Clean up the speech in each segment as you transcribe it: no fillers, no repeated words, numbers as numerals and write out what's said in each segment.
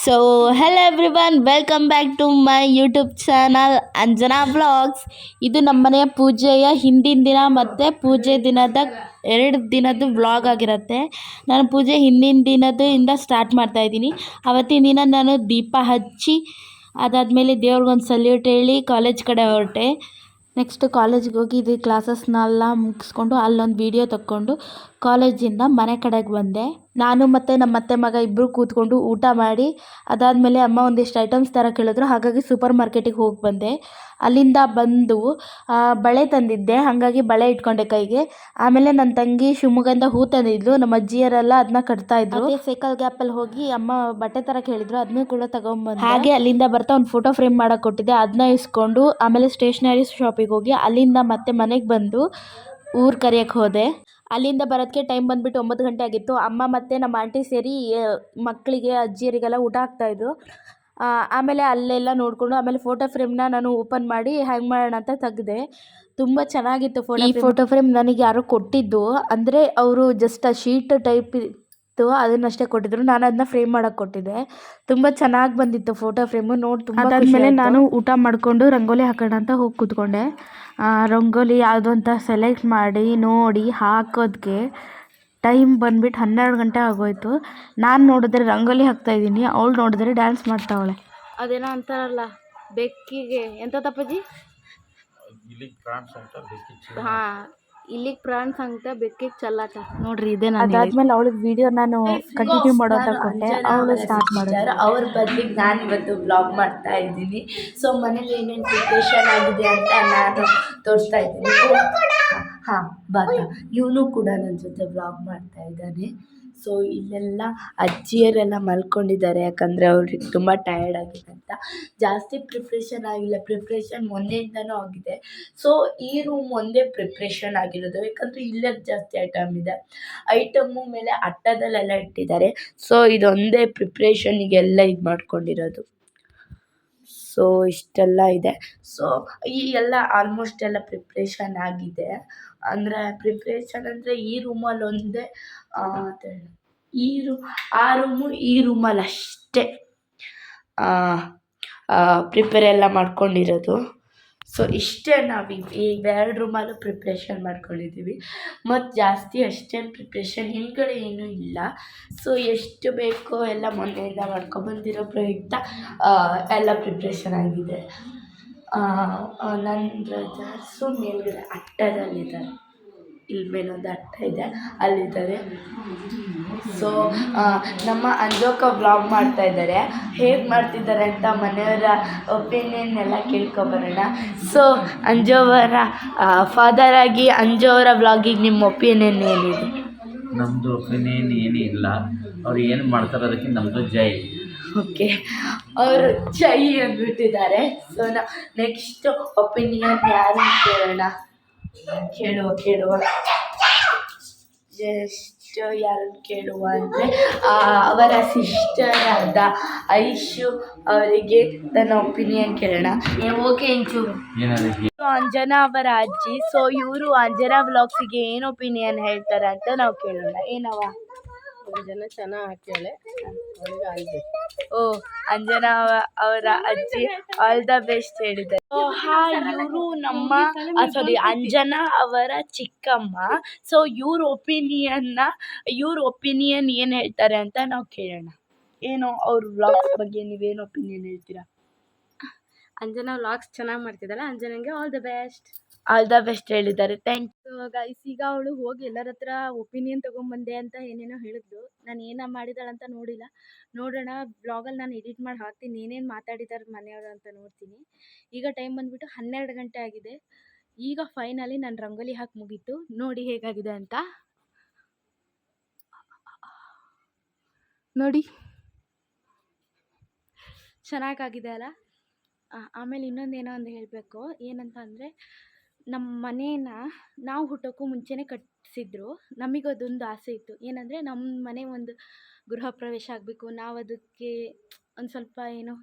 So hello everyone, welcome back to my YouTube channel Anjana vlogs. ಇದು ನಮ್ಮನೆಯ ಪೂಜೆಯ ಹಿಂದಿನ ದಿನ ಮತ್ತು ಪೂಜೆ ದಿನದ 2 ದಿನದ್ದು ವ್ಲಾಗ್ ಆಗಿರುತ್ತೆ. ನಾನು ಪೂಜೆ ಹಿಂದಿನ ದಿನದಿಂದ ಸ್ಟಾರ್ಟ್ ಮಾಡ್ತಾಯಿದ್ದೀನಿ. ಅವತ್ತಿನ ದಿನ ನಾನು ದೀಪ ಹಚ್ಚಿ ಅದಾದಮೇಲೆ ದೇವ್ರಿಗೊಂದು ಸಲ್ಯೂಟ್ ಹೇಳಿ ಕಾಲೇಜ್ ಕಡೆ ಹೊರಟೆ. ನೆಕ್ಸ್ಟ್ ಕಾಲೇಜ್ಗೆ ಹೋಗಿ ಇದು ಕ್ಲಾಸಸ್ನೆಲ್ಲ ಮುಗಿಸ್ಕೊಂಡು ಅಲ್ಲೊಂದು ವೀಡಿಯೋ ತಕ್ಕೊಂಡು ಕಾಲೇಜಿಂದ ಮನೆ ಕಡೆಗೆ ಬಂದೆ. ನಾನು ಮತ್ತು ನಮ್ಮ ಅತ್ತೆ ಮಗ ಇಬ್ಬರು ಕೂತ್ಕೊಂಡು ಊಟ ಮಾಡಿ ಅದಾದಮೇಲೆ ಅಮ್ಮ ಒಂದಿಷ್ಟು ಐಟಮ್ಸ್ ಥರ ಕೇಳಿದ್ರು, ಹಾಗಾಗಿ ಸೂಪರ್ ಮಾರ್ಕೆಟಿಗೆ ಹೋಗಿ ಬಂದೆ. ಅಲ್ಲಿಂದ ಬಂದು ಬಳೆ ತಂದಿದ್ದೆ, ಹಾಗಾಗಿ ಬಳೆ ಇಟ್ಕೊಂಡೆ ಕೈಗೆ. ಆಮೇಲೆ ನನ್ನ ತಂಗಿ ಶಿವಮೊಗ್ಗದಿಂದ ಹೂ ತಂದಿದ್ಲು, ನಮ್ಮ ಅಜ್ಜಿಯರೆಲ್ಲ ಅದನ್ನ ಕಟ್ತಾಯಿದ್ರು. ಅದೇ ಸೈಕಲ್ ಗ್ಯಾಪಲ್ಲಿ ಹೋಗಿ ಅಮ್ಮ ಬಟ್ಟೆ ಥರ ಕೇಳಿದ್ರು, ಅದನ್ನೂ ಕೂಡ ತಗೊಂಬಂದೆ. ಹಾಗೆ ಅಲ್ಲಿಂದ ಬರ್ತಾ ಒಂದು ಫೋಟೋ ಫ್ರೇಮ್ ಮಾಡೋಕೆ ಕೊಟ್ಟಿದ್ದೆ, ಅದನ್ನ ಇಸ್ಕೊಂಡು ಆಮೇಲೆ ಸ್ಟೇಷ್ನರಿ ಶಾಪಿಗೆ ಹೋಗಿ ಅಲ್ಲಿಂದ ಮತ್ತೆ ಮನೆಗೆ ಬಂದು ಊರು ಕರೆಯೋಕ್ಕೆ ಹೋದೆ. ಅಲ್ಲಿಂದ ಬರೋದಕ್ಕೆ ಟೈಮ್ ಬಂದುಬಿಟ್ಟು 9 ಗಂಟೆ ಆಗಿತ್ತು. ಅಮ್ಮ ಮತ್ತು ನಮ್ಮ ಆಂಟಿ ಸೇರಿ ಮಕ್ಕಳಿಗೆ ಅಜ್ಜಿಯರಿಗೆಲ್ಲ ಊಟ ಹಾಕ್ತಾಯಿದ್ರು. ಆಮೇಲೆ ಅಲ್ಲೆಲ್ಲ ನೋಡಿಕೊಂಡು ಆಮೇಲೆ ಫೋಟೋ ಫ್ರೇಮ್ನ ನಾನು ಓಪನ್ ಮಾಡಿ ಹ್ಯಾಂಗ್ ಮಾಡೋಣ ಅಂತ ತೆಗೆದೆ. ತುಂಬ ಚೆನ್ನಾಗಿತ್ತು ಫೋಟೋ. ಈ ಫೋಟೋ ಫ್ರೇಮ್ ನನಗೆ ಯಾರೋ ಕೊಟ್ಟಿದ್ದು, ಅಂದರೆ ಅವರು ಜಸ್ಟ್ ಆ ಶೀಟ್ ಟೈಪ್ ಇತ್ತು ಅದನ್ನಷ್ಟೇ ಕೊಟ್ಟಿದ್ರು, ನಾನು ಅದನ್ನ ಫ್ರೇಮ್ ಮಾಡೋಕ್ಕೆ ಕೊಟ್ಟಿದ್ದೆ. ತುಂಬ ಚೆನ್ನಾಗಿ ಬಂದಿತ್ತು ಫೋಟೋ ಫ್ರೇಮು, ನೋಡಿ ತುಂಬ. ಅದಾದಮೇಲೆ ನಾನು ಊಟ ಮಾಡಿಕೊಂಡು ರಂಗೋಲಿ ಹಾಕೋಣ ಅಂತ ಹೋಗಿ ಕೂತ್ಕೊಂಡೆ. ರಂಗೋಲಿ ಯಾವುದು ಅಂತ ಸೆಲೆಕ್ಟ್ ಮಾಡಿ ನೋಡಿ ಹಾಕೋದಕ್ಕೆ ಟೈಮ್ ಬಂದುಬಿಟ್ಟು 12 ಗಂಟೆ ಆಗೋಯ್ತು. ನಾನು ನೋಡಿದ್ರೆ ರಂಗೋಲಿ ಹಾಕ್ತಾಯಿದ್ದೀನಿ, ಅವಳು ನೋಡಿದ್ರೆ ಡ್ಯಾನ್ಸ್ ಮಾಡ್ತಾವಳೆ. ಅದೇನೋ ಅಂತಾರಲ್ಲ ಬೆಕ್ಕಿಗೆ ಎಂತ ತಪ್ಪಜಿ, ಹಾಂ ಇಲ್ಲಿಗೆ ಪ್ರಾನ್ಸ್ ಅಂತ ಬೆಕ್ಕಿಗೆ ಚಲ್ಲಾಟ ನೋಡ್ರಿ. ಇದೇ ನಾನು ಅದಾದ್ಮೇಲೆ ಅವಳಿಗೆ ವಿಡಿಯೋ ನಾನು ಕಂಟಿನ್ಯೂ ಮಾಡೋದ ಕೊಟ್ಟೆ, ಅವಳು ಸ್ಟಾರ್ಟ್ ಮಾಡಿದ್ರು. ಅವ್ರ ಬದಲಿಗೆ ನಾನು ಇವತ್ತು ಬ್ಲಾಗ್ ಮಾಡ್ತಾ ಇದ್ದೀನಿ. ಸೊ ಮನೇಲಿ ಏನೇನು ಪ್ರಿಪ್ರೇಷನ್ ಆಗಿದೆ ಅಂತ ನಾನು ತೋರಿಸ್ತಾ ಇದ್ದೀನಿ. ಹಾಂ ಬಾತ ಇವನು ಕೂಡ ನನ್ನ ಜೊತೆ ಬ್ಲಾಗ್ ಮಾಡ್ತಾ ಇದ್ದಾನೆ. ಸೊ ಇಲ್ಲೆಲ್ಲ ಅಜ್ಜಿಯರೆಲ್ಲ ಮಲ್ಕೊಂಡಿದ್ದಾರೆ, ಯಾಕಂದರೆ ಅವ್ರಿಗೆ ತುಂಬ ಟಯರ್ಡ್ ಆಗಿದೆ ಅಂತ. ಜಾಸ್ತಿ ಪ್ರಿಪ್ರೇಷನ್ ಆಗಿಲ್ಲ, ಪ್ರಿಪ್ರೇಷನ್ ಮೊನ್ನೆಯಿಂದನೂ ಆಗಿದೆ. ಸೊ ಈ ರೂಮ್ ಒಂದೇ ಪ್ರಿಪ್ರೇಷನ್ ಆಗಿರೋದು, ಯಾಕಂದರೆ ಇಲ್ಲೇ ಜಾಸ್ತಿ ಐಟಮ್ ಇದೆ. ಐಟಮ್ಮು ಮೇಲೆ ಅಟ್ಟದಲ್ಲೆಲ್ಲ ಇಟ್ಟಿದ್ದಾರೆ. ಸೊ ಇದೊಂದೇ ಪ್ರಿಪ್ರೇಷನಿಗೆಲ್ಲ ಇದು ಮಾಡ್ಕೊಂಡಿರೋದು. ಸೊ ಇಷ್ಟೆಲ್ಲ ಇದೆ. ಸೊ ಈ ಎಲ್ಲ ಆಲ್ಮೋಸ್ಟ್ ಎಲ್ಲ ಪ್ರಿಪ್ರೇಷನ್ ಆಗಿದೆ. ಅಂದರೆ ಪ್ರಿಪ್ರೇಷನ್ ಅಂದರೆ ಈ ರೂಮಲ್ಲಿ ಒಂದೇ ಆ ರೂಮು ಈ ರೂಮಲ್ಲಿ ಅಷ್ಟೇ ಪ್ರಿಪೇರ್ ಎಲ್ಲ ಮಾಡ್ಕೊಂಡಿರೋದು. ಸೊ ಇಷ್ಟೇ ನಾವು ಇವೆರಡು ರೂಮಲ್ಲೂ ಪ್ರಿಪ್ರೇಷನ್ ಮಾಡ್ಕೊಂಡಿದ್ದೀವಿ. ಮತ್ತು ಜಾಸ್ತಿ ಅಷ್ಟೇನು ಪ್ರಿಪ್ರೇಷನ್ ಹಿಂದ್ಗಡೆ ಏನೂ ಇಲ್ಲ. ಸೊ ಎಷ್ಟು ಬೇಕೋ ಎಲ್ಲ ಮೊನ್ನೆಯಿಂದ ಮಾಡ್ಕೊಬಂದಿರೋ ಪ್ರಯುಕ್ತ ಎಲ್ಲ ಪ್ರಿಪ್ರೇಷನ್ ಆಗಿದೆ. ನನ್ನ ಬ್ರದರ್ಸು ಮೇಲ್ಗಡೆ ಅಟ್ಟದಲ್ಲಿದ್ದಾರೆ, ಇಲ್ಲಿ ಮೇಲೊಂದು ಅಟ್ಟ ಇದೆ, ಅಲ್ಲಿದ್ದಾರೆ. ಸೊ ನಮ್ಮ ಅಂಜೋಕ ವ್ಲಾಗ್ ಮಾಡ್ತಾ ಇದ್ದಾರೆ, ಹೇಗೆ ಮಾಡ್ತಿದ್ದಾರೆ ಅಂತ ಮನೆಯವರ ಒಪಿನಿಯನ್ ಎಲ್ಲ ಕೇಳ್ಕೊಬರೋಣ. ಸೊ ಅಂಜೋವರ ಫಾದರ್ ಆಗಿ ಅಂಜೋವರ ವ್ಲಾಗಿಗೆ ನಿಮ್ಮ ಒಪಿನಿಯನ್ ಏನಿದೆ? ನಮ್ಮದು ಒಪಿನಿಯನ್ ಏನಿಲ್ಲ, ಅವ್ರು ಏನು ಮಾಡ್ತಾರೆ ಅದಕ್ಕೆ ನಮ್ಮದು ಜೈ. ಓಕೆ, ಅವರು ಜೈ ಅಂದ್ಬಿಟ್ಟಿದ್ದಾರೆ. ಸೊ ನೆಕ್ಸ್ಟ್ ಒಪಿನಿಯನ್ ಯಾರು ಕೇಳೋಣ? ಕೇಳುವ ಜಸ್ಟ್ ಯಾರನ್ನು ಕೇಳುವ ಅಂದರೆ ಅವರ ಸಿಸ್ಟರ್ ಆದ ಐಶು ಅವರಿಗೆ ನನ್ನ ಒಪಿನಿಯನ್ ಕೇಳೋಣ. ಓಕೆ ಇಂಚು, ಅಂಜನಾ ಅವರ ಅಜ್ಜಿ. ಸೊ ಇವರು ಅಂಜನಾ ವ್ಲಾಗ್ಸಿಗೆ ಏನು ಒಪಿನಿಯನ್ ಹೇಳ್ತಾರೆ ಅಂತ ನಾವು ಕೇಳೋಣ. ಏನವ? ಜನ ಚೆನ್ನಾಗಿ ಹಾಕ್ಯಾಳೆ, ಓ ಅಂಜನಾ ಅವರ ಅಜ್ಜಿ ಆಲ್ ದ ಬೆಸ್ಟ್ ಹೇಳಿದ್ದಾರೆ. ಇವರು ನಮ್ಮ ಅಂಜನಾ ಅವರ ಚಿಕ್ಕಮ್ಮ. ಸೊ ಇವ್ರ ಒಪಿನಿಯನ್ ಏನು ಹೇಳ್ತಾರೆ ಅಂತ ನಾವು ಕೇಳೋಣ. ಏನು ಅವ್ರ ವ್ಲಾಗ್ಸ್ ಬಗ್ಗೆ ನೀವೇನು ಒಪಿನಿಯನ್ ಹೇಳ್ತೀರಾ? ಅಂಜನಾ ವ್ಲಾಗ್ಸ್ ಚೆನ್ನಾಗಿ ಮಾಡ್ತಿದ್ದಾಳೆ, ಅಂಜನಾಗೆ ಆಲ್ ದ ಬೆಸ್ಟ್ ಹೇಳಿದ್ದಾರೆ. Thank you guys. ಈಗ ಅವಳು ಹೋಗಿ ಎಲ್ಲರ ಹತ್ರ ಒಪಿನಿಯನ್ ತೊಗೊಂಬಂದೆ ಅಂತ ಏನೇನೋ ಹೇಳಿದ್ಲು. ನಾನು ಏನ ಮಾಡಿದಾಳಂತ ನೋಡಿಲ್ಲ, ನೋಡೋಣ. ಬ್ಲಾಗಲ್ಲಿ ನಾನು ಎಡಿಟ್ ಮಾಡಿ ಹಾಕ್ತೀನಿ, ಏನೇನು ಮಾತಾಡಿದ್ದಾರೆ ಮನೆಯವರು ಅಂತ ನೋಡ್ತೀನಿ. ಈಗ ಟೈಮ್ ಬಂದುಬಿಟ್ಟು 12 ಗಂಟೆ ಆಗಿದೆ. ಈಗ ಫೈನಲಿ ನಾನು ರಂಗೋಲಿ ಹಾಕಿ ಮುಗೀತು. ನೋಡಿ ಹೇಗಾಗಿದೆ ಅಂತ ನೋಡಿ, ಚೆನ್ನಾಗಾಗಿದೆ ಅಲ್ಲ? ಆಮೇಲೆ ಇನ್ನೊಂದೇನೋ ಒಂದು ಹೇಳಬೇಕು. ಏನಂತ ಅಂದರೆ, ನಮ್ಮ ಮನೇನ ನಾವು ಹುಟ್ಟೋಕ್ಕೂ ಮುಂಚೆನೇ ಕಟ್ಟಿಸಿದ್ರು. ನಮಗದೊಂದು ಆಸೆ ಇತ್ತು, ಏನಂದರೆ ನಮ್ಮ ಮನೆ ಒಂದು ಗೃಹ ಪ್ರವೇಶ ಆಗಬೇಕು, ನಾವು ಅದಕ್ಕೆ ಒಂದು ಸ್ವಲ್ಪ ಏನೋ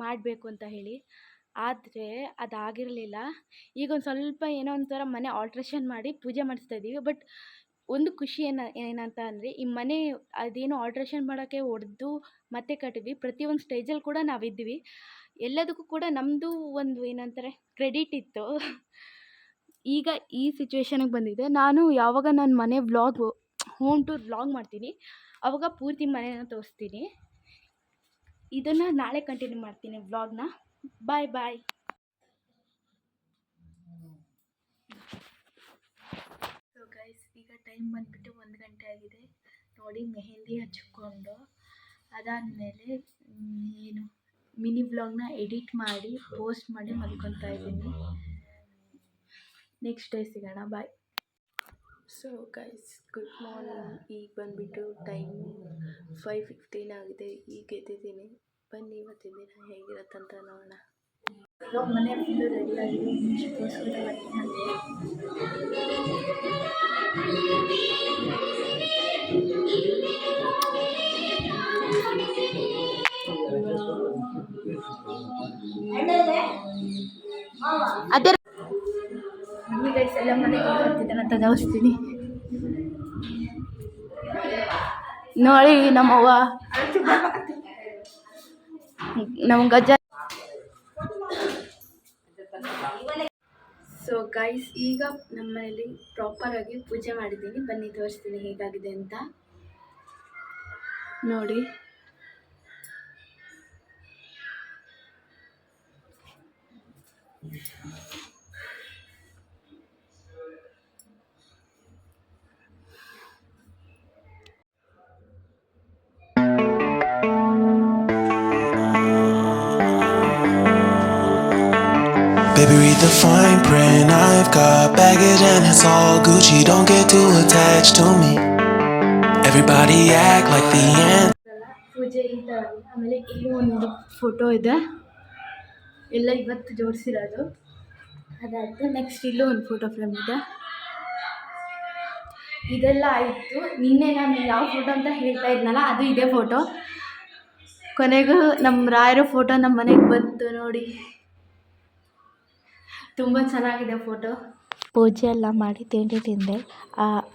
ಮಾಡಬೇಕು ಅಂತ ಹೇಳಿ. ಆದರೆ ಅದಾಗಿರಲಿಲ್ಲ. ಈಗ ಒಂದು ಸ್ವಲ್ಪ ಏನೋ ಒಂಥರ ಮನೆ ಆಲ್ಟ್ರೇಷನ್ ಮಾಡಿ ಪೂಜೆ ಮಾಡಿಸ್ತಾ ಇದ್ದೀವಿ. ಬಟ್ ಒಂದು ಖುಷಿ ಏನಂತ ಅಂದರೆ ಈ ಮನೆ ಅದೇನೋ ಆಲ್ಟ್ರೇಷನ್ ಮಾಡೋಕ್ಕೆ ಹೊಡೆದು ಮತ್ತೆ ಕಟ್ಟಿದ್ವಿ. ಪ್ರತಿಯೊಂದು ಸ್ಟೇಜಲ್ಲಿ ಕೂಡ ನಾವಿದ್ವಿ. ಎಲ್ಲದಕ್ಕೂ ಕೂಡ ನಮ್ಮದು ಒಂದು ಏನಂತಾರೆ ಕ್ರೆಡಿಟ್ ಇತ್ತು. ಈಗ ಈ ಸಿಚುವೇಶನಿಗೆ ಬಂದಿದೆ. ನಾನು ಯಾವಾಗ ನನ್ನ ಮನೆ ಹೋಮ್ ಟೂರ್ ವ್ಲಾಗ್ ಮಾಡ್ತೀನಿ ಆವಾಗ ಪೂರ್ತಿ ಮನೆನ ತೋರಿಸ್ತೀನಿ. ಇದನ್ನು ನಾಳೆ ಕಂಟಿನ್ಯೂ ಮಾಡ್ತೀನಿ ವ್ಲಾಗ್ನ. ಬಾಯ್ ಬಾಯ್. ಸೊ ಗೈಸ್, ಈಗ ಟೈಮ್ ಬಂದುಬಿಟ್ಟು 1 ಗಂಟೆ ಆಗಿದೆ ನೋಡಿ. ಮೆಹಂದಿ ಹಚ್ಕೊಂಡು ಅದಾದಮೇಲೆ ಏನು ಮಿನಿ ವ್ಲಾಗ್ನ ಎಡಿಟ್ ಮಾಡಿ ಪೋಸ್ಟ್ ಮಾಡಿ ಮಲ್ಕೊತಾ ಇದ್ದೀನಿ. ನೆಕ್ಸ್ಟ್ ಡೇ ಸಿಗೋಣ. Bye. So guys, good morning. ಈಗ ಬಂದುಬಿಟ್ಟು ಟೈಮ್ 5:15 ಆಗಿದೆ. ಈಗ ಎದ್ದಿದ್ದೀನಿ. ಬನ್ನಿ ಇವತ್ತಿನ ದಿನ ಹೇಗಿರತ್ತಂತ ನೋಡೋಣ. ಇವಾಗ ಮನೆ ಫುಲ್ಲು ರೆಡಿ ಆಗಿದೆ. ಅದೇ ಬನ್ನಿ ಗೈಸ್, ಎಲ್ಲ ಮನೆಗೆ ಬರ್ತಿದ್ದಾನೆ ಅಂತ ತೋರಿಸ್ತೀನಿ ನೋಡಿ. ನಮ್ಮವ್ವ ನಮ್ಮ ಗಜ್ಜ. ಸೊ ಗೈಸ್, ಈಗ ನಮ್ಮ ಮನೇಲಿ ಪ್ರಾಪರಾಗಿ ಪೂಜೆ ಮಾಡಿದ್ದೀನಿ. ಬನ್ನಿ ತೋರಿಸ್ತೀನಿ ಹೇಗಾಗಿದೆ ಅಂತ ನೋಡಿ. Baby, read the fine print. I've got baggage and it's all Gucci. Don't get too attached to me. Everybody act like the end. ಪೂಜೆ ಈ ಥರ. ಆಮೇಲೆ ಇಲ್ಲಿ ಒಂದು ಫೋಟೋ ಇದೆ, ಎಲ್ಲ ಇವತ್ತು ಜೋಡಿಸಿರೋದು. ಅದಾಯ್ತು. ನೆಕ್ಸ್ಟ್ ಇಲ್ಲೂ ಒಂದು ಫೋಟೋ ಫ್ರೇಮ್ ಇದೆ. ಇದೆಲ್ಲ ಆಯಿತು. ನಿನ್ನೆ ನಾನು ಯಾವ ಫೋಟೋ ಅಂತ ಹೇಳ್ತಾ ಇದ್ನಲ್ಲ, ಅದು ಇದೇ ಫೋಟೋ. ಕೊನೆಗೂ ನಮ್ಮ ರಾಯರ ಫೋಟೋ ನಮ್ಮ ಮನೆಗೆ ಬಂತು ನೋಡಿ. ತುಂಬ ಚೆನ್ನಾಗಿದೆ ಫೋಟೋ. ಪೂಜೆ ಎಲ್ಲ ಮಾಡಿ ತಿಂಡಿ ತಿಂದೆ.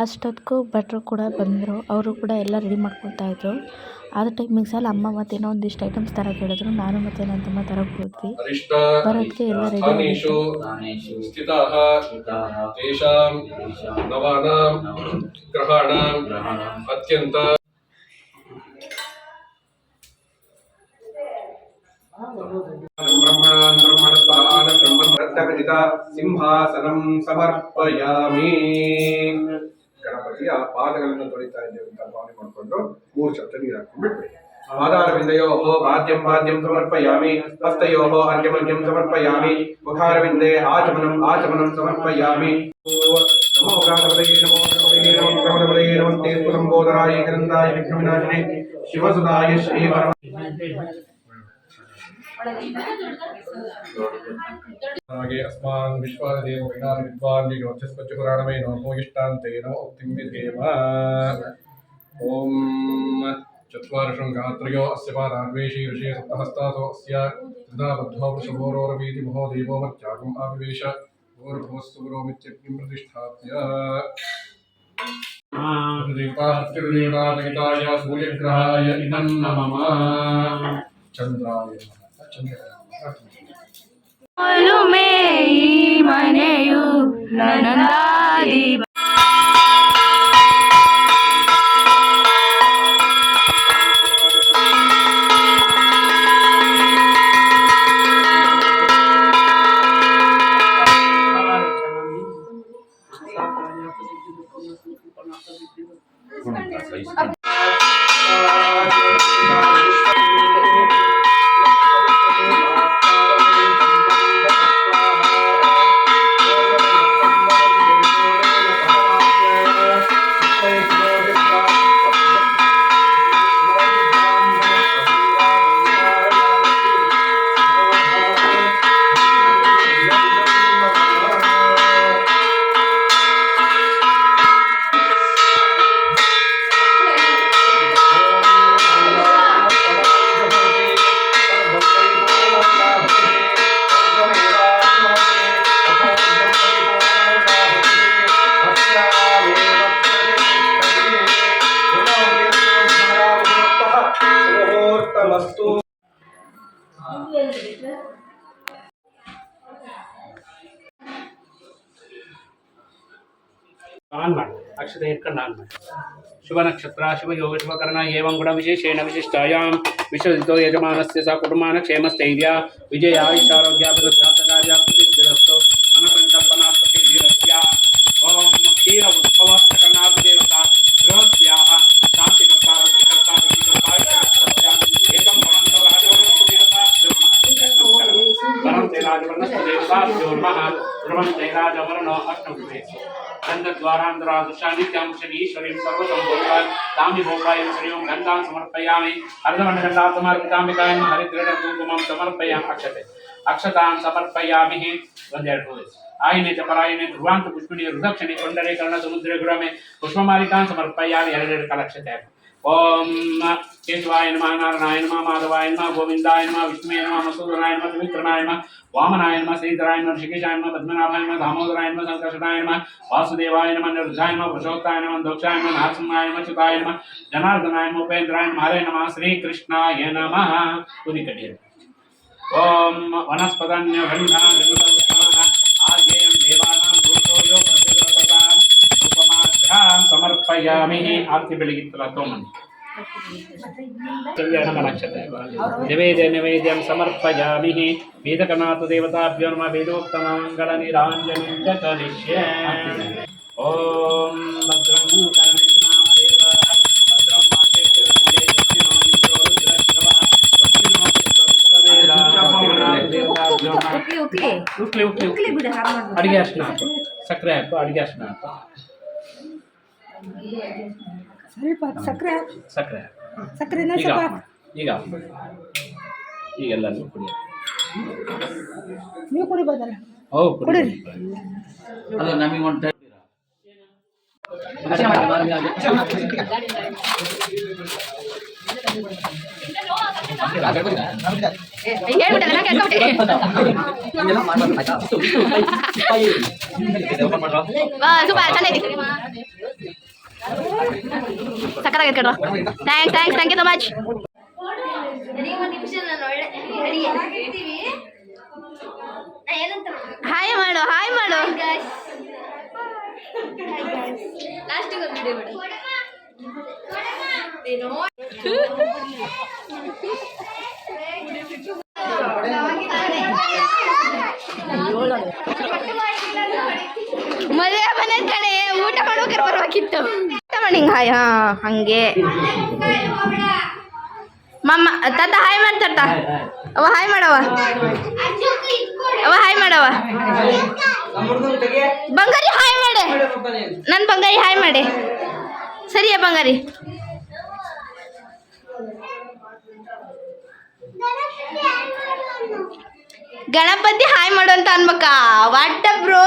ಅಷ್ಟೊತ್ತಿಗೂ ಭಟ್ರು ಕೂಡ ಬಂದರು. ಅವರು ಕೂಡ ಎಲ್ಲ ರೆಡಿ ಮಾಡ್ಕೊಳ್ತಾಯಿದ್ರು. ಆದ ಟೈಮಿಂಗ್ಸಲ್ಲಿ ಅಮ್ಮ ಮತ್ತೇನೋ ಒಂದಿಷ್ಟು ಐಟಮ್ಸ್ ತರಕ್ಕೆ ಹೇಳಿದ್ರು. ನಾನು ಮತ್ತು ನನ್ನ ತಮ್ಮ ತರಕ್ಕೆ ಹೋದ್ವಿ. ಬರೋದಕ್ಕೆ ಎಲ್ಲ ರೆಡಿ ಅತ್ಯಂತ ಸಿಂಹಾಸನಂ ಸಮರ್ಪಯಾಮಿ. ಗಣಪತಿಯ ಪಾದಗಳನ್ನು ತೊಳಿತಾ ಇದ್ದೇವೆ ಅಂತ ಭಾವನೆ ಮಾಡಿಕೊಂಡು 3 ಚಮಚ ನೀರು ಹಾಕೊಂಡ್ಬಿಟ್ಬಿಡಿ. ಪಾದಾರವಿಂದಯೋ ವಾದ್ಯಂ ವಾದ್ಯಂ ಸಮರ್ಪಯಾಮಿ. ಹಸ್ತಯೋ ಅರ್ಘ್ಯಮರ್ಘ್ಯಂ ಸಮರ್ಪಯಾಮಿ. ಮುಖಾರವಿಂದೇ ಆಚಮನಂ ಆಚಮನಂ ಸಮರ್ಪಯಾಮಿ. ನಮೋ ಗಣಪತಯೇ ನಮೋ ಗಣಪತಯೇ ನಮೋ ಗಣಪತಯೇ ನಮಸ್ತೆ ಲಂಬೋದರಾಯ ಗಂಧಾಯ ವಿಘ್ನವಿನಾಶಿನೇ ಶಿವಸುಧಾಯ ಶ್ರೀ ಪರಮ. अस्मान् विश्वादेव विनानि विद्वान् ज्योतिष्पत्य पुराणमे नमो इष्टान्ते नमो उक्तिं विधेम. ॐ चत्वारशृङ्गात्रयो अस्य पादान्वेषी ऋषे सप्तहस्तासो अस्य तृणाबद्धो वृषभोरोरवीति महो देवो मर्त्यागम् आविवेश भूर्भुवस्सुरोमित्यग्निं प्रतिष्ठाप्य. देवताय सूर्यग्रहाय इदं नमः. चन्द्राय ಮನೆಯು ನನ್ನದಾದಿ. ಆನ್ ಮಾಡಿ ಅಕ್ಷತೆ ಇಟ್ಕೊಂಡು ಆನ್ ಮಾಡಿ. ಶುಭ ನಕ್ಷತ್ರ ಶುಭ ಯೋಗ ಶುಭಕರಣ ಏವಂ ಗುಣ ವಿಶೇಷೇಣ ವಿಶಿಷ್ಟಾಯಾಂ ವಿಶ್ವಸಿತೋ ಯಜಮಾನಸ್ಯ ಸ ಕುಟುಂಬಾನ ಕ್ಷೇಮಸ್ಥೈರ್ಯ ವಿಜಯ ಆಯುಷ್ಯಾರೋಗ್ಯಾಭಿವೃದ್ಧಾರ್ಥಕಾರ್ಯಾಪ್ತಿರಸ್ತು ಮನಸಂಕಲ್ಪನಾರ್ಥಸಿದ್ಧಿರಸ್ಯ. ಓಂ ಕ್ಷೀರ ಉದ್ಭವಸ್ಥ ಕರ್ಣಾಥ ದೇವತಾ ಗೃಹಸ್ಯಾಹ ಶಾಂತಿಕರ್ತಾ ರುಚಿಕರ್ತಾ ರುಚಿಕರ್ತಾ ಏಕಂ ಭವಂತೋ ರಾಜವರ್ಣಸ್ತು ದೇವತಾಭ್ಯೋ ಪರಂ ತೇ ರಾಜವರ್ಣಸ್ತು ದೇವತಾಭ್ಯೋ ನಮಃ ಧ್ರುವಂ ತೇ ರಾಜವರ್ಣೋ ಅಷ್ಟಮೇ गन्धद्वारान्तरादृशानित्यामुषनीश्वरीं सर्वसम्भूतां तामि भोपायं श्रियं गन्धां समर्पयामि अर्धमण्डगन्धात्मार्पिताम्बिकायं हरिद्रकुङ्कुमं समर्पयामि अक्षतां समर्पयामि वन्देर्भूः आयने च परायणे ध्रुवान्त पुष्पिणी रुदक्षिणे कुण्डले कर्णसमुद्रे गुरमे पुष्पमालिकां समर्पयामि कलक्षते. ओम केशवाय नमः नारायणाय नमः माधवाय नमः गोविन्दाय नमः विष्णुवे नमः मसूदनाय नमः त्रिविक्रमाय नमः वामनाय नमः श्रीधराय नमः ऋषिकेशाय नमः पद्मनाभाय नमः दामोदराय नमः संकर्षणाय नमः वासुदेवाय नमः निरुद्धाय नमः पुरुषोत्ताय नमः दोक्षाय नमः नारसिंहाय नमः च्युताय नमः जनार्दनाय नमः उपेन्द्राय नमः हरे नमः श्रीकृष्णाय नमः. ओम वनस्पतन्यगन्धा गन्धवृक्षः आर्येयं देवानां भूतो यो प्रतिव्रततां रूपमाभ्यां समर्पयामि. आरती ಬೆಳಗಿತ್ತಲ್ಲ ತೋಮನ್ नक्षते नैवेद्यं समर्पयामि. वेदकनाथ देवताभ्यो नमः वेदोक्तमङ्गलनिराञ्जनं च करिष्ये. ओम भद्रं कर्णेनाम देवः भद्रं माहेश्वरमुदे दक्षिणो इन्द्रो रुद्रश्रवः दक्षिणो देवताभ्यो नमः. ಅಡಿಗೆ ಅರ್ಶಿನ ಹಾಕು, ಸಕ್ಕರೆ ಹಾಕು, ಅಡಿಗೆ ಅರ್ಶಿನ ಹಾಕು, ಸ್ವಲ್ಪ ಸಕ್ಕರೆ ಸಕ್ಕರೆ ಸಕ್ಕರೆನ ಈಗ ಸ್ವಲ್ಪ ಈಗ ಈಗೆಲ್ಲರೂ ಕುಡಿ. ನೀವು ಕುಡಿಬೋದಲ್ಲ? ಹೌದು ಕುಡೀರಿ. ಅಲ್ಲ ನಮಗೆ ಒಂದು ಟೈಮ್ ಸಕ್ಕತ್ತಾಗೈತೆ ಕಣ್ರ. Thank you so much. Hi ಮಾಡು, ಹಾಯ್ ಮಾಡು. ಮದುವೆ ಮನೆ ಕಡೆ ಊಟ ಮಾಡ್ಬೇಕಾರೆ ಬರ್ಬೇಕಿತ್ತು. ಊಟ ಮಾಡಿ ಹಾಯ್. ಹಾ ಹಂಗೆ ಮಮ್ಮ ತಾತ ಹಾಯ್ ಮಾಡ್ತಾರ. ಅವ ಹಾಯ್ ಮಾಡವ, ಅವ ಹಾಯ್ ಮಾಡವ. ಬಂಗಾರಿ ಹಾಯ್ ಮಾಡೆ, ನನ್ನ ಬಂಗಾರಿ ಹಾಯ್ ಮಾಡೆ. ಸರಿಯಾ ಬಂಗಾರಿ? ಗಣಪತಿ ಹಾಯ್ ಮಾಡು ಅಂತ ಅನ್ಬೇಕ. What bro?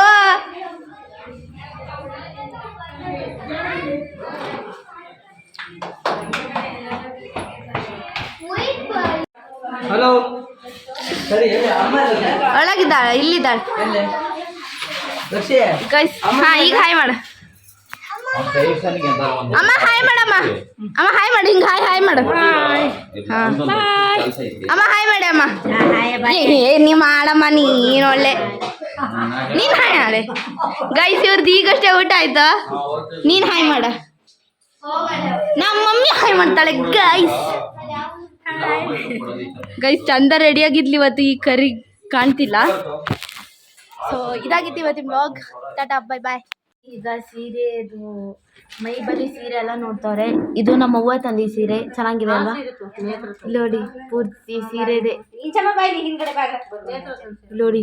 ಹಲೋ ಸರಿ ಒಳಗಿದ್ದಾಳೆ, ಇಲ್ಲಿದ್ದಾಳೆ ಗೈಸ್. ಹಾ ಈಗ ಹಾಯ್ ಮಾಡು. ಅಮ್ಮ ಹಾಯ್ ಮಾಡಮ್ಮ, ಅಮ್ಮ ಹಾಯ್ ಮಾಡು, ಹಿಂಗೆ ಹಾಯ್ ಮಾಡು. ಅಮ್ಮ ಹಾಯ್ ಮಾಡಿ ಅಮ್ಮ. ನೀ ಮಾಡಮ್ಮ, ನೀನು ಒಳ್ಳೆ, ನೀನು ಹಾಯ್ ಮಾಡೆ. ಗೈಸ್ ಇವ್ರದ್ದು ಈಗಷ್ಟೇ ಊಟ ಆಯ್ತಾ? ನೀನು ಹಾಯ್ ಮಾಡ. ನಮ್ಮ ಮಮ್ಮಿ ಹಾಯ್ ಮಾಡ್ತಾಳೆ ಗೈಸ್. ಗೈಸ್ ಚಂದ ರೆಡಿಯಾಗಿದ್ಲಿ ಇವತ್ತು, ಈ ಕರಿ ಕಾಣ್ತಿಲ್ಲ. ಸೊ ಇದಾಗಿತ್ತು ಇವತ್ತಿನ ವ್ಲಾಗ್. Tata bye bye. ಈಗ ಸೀರೆದು ಮೈ ಬಲಿ ಸೀರೆ ಎಲ್ಲ ನೋಡ್ತವ್ರೆ. ಇದು ನಮ್ಮ ಅವ್ವ ತಂದಿ ಸೀರೆ, ಚೆನ್ನಾಗಿದೆ ಅಲ್ವಾ? ನೋಡಿ ಪೂರ್ತಿ ಸೀರೆ ಇದೆ ನೋಡಿ.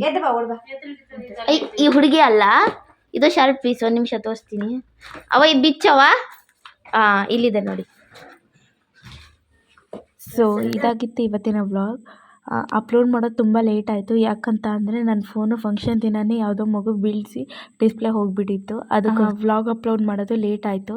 ಈ ಹುಡುಗಿ ಅಲ್ಲ, ಇದು ಶರ್ಟ್ ಪೀಸ್. ಒಂದು ನಿಮಿಷ ತೋರಿಸ್ತೀನಿ. ಅವ ಇದು ಬಿಚ್ಚವ. ಇಲ್ಲಿದೆ ನೋಡಿ. ಸೊ ಇದಾಗಿತ್ತು ಇವತ್ತಿನ ವ್ಲಾಗ್. ಅಪ್ಲೋಡ್ ಮಾಡೋದು ತುಂಬ ಲೇಟ್ ಆಯಿತು. ಯಾಕಂತ ಅಂದರೆ ನನ್ನ ಫೋನು ಫಂಕ್ಷನ್ ದಿನವೇ ಯಾವುದೋ ಮಗು ಬೀಳಿಸಿ ಡಿಸ್ಪ್ಲೇ ಹೋಗಿಬಿಟ್ಟಿತ್ತು. ಅದಕ್ಕೆ ವ್ಲಾಗ್ ಅಪ್ಲೋಡ್ ಮಾಡೋದು ಲೇಟ್ ಆಯಿತು.